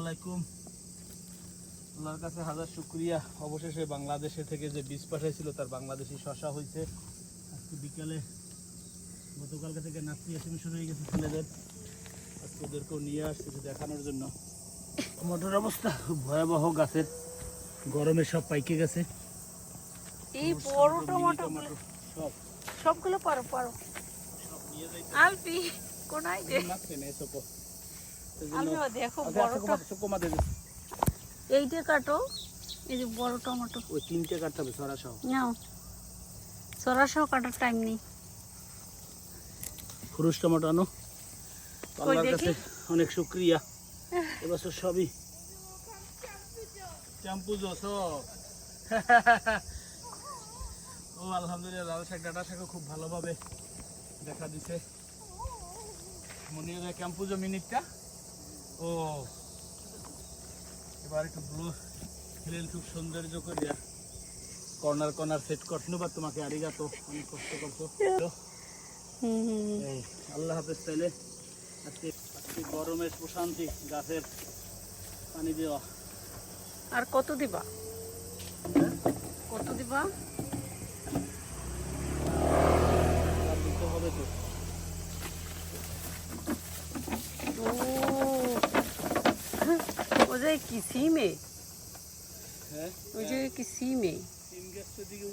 আলাইকুম। আল্লাহর কাছে হাজার শুকরিয়া, অবশেষে বাংলাদেশে থেকে যে বীজ পাঠাইছিল তার বাংলাদেশি শশা হয়েছে। আজকে বিকালে গতকালকে থেকে নাচি আসমি শুরু হয়ে গেছে ছেলেদের। আজকে ওদেরকেও নিয়ে আসছে দেখানোর জন্য। টমেটোর অবস্থা খুব ভয়াবহ, গাছের গরমে সব পাইকে গেছে। এই বড় টমেটো সব সবগুলো পারো পারো সব নিয়ে যাইতে আলপি কোনাই দে নাচছে না এসব। আলপি দেখো বড়টা সুকুমা দে, এইটা কাটো, এই যে বড় টমেটো ওই তিনটে কাটতে হবে সরা সহ। নাও, সরাসরি কাটার টাইম নেই। খুরুশ টমেটো আনো। আল্লাহর দেখি। কাছে অনেক শুকরিয়া, এবছর সবই চ্যাম্পুজো সব। ও আলহামদুলিল্লাহ, লাল শাক ডাটা শাকও খুব ভালোভাবে দেখা দিছে। মনে হয় ক্যাম্পুজো মিনিটটা। ও এবার একটু ব্লু খেলেন, খুব সৌন্দর্য করিয়া কর্নার কর্নার সেট করছো বা তোমাকে আরিগাতো, অনেক কষ্ট করছো। এই আল্লাহ হাফেজ। তাইলে আজকে গরমের প্রশান্তি, গাছের পানি দেওয়া। আর কত দিবা? কত দিবা? আর দিতে হবে তো। ও যে কি সিমে, হ্যাঁ, ওই যে কি সিমে সিম গাছটার দিকে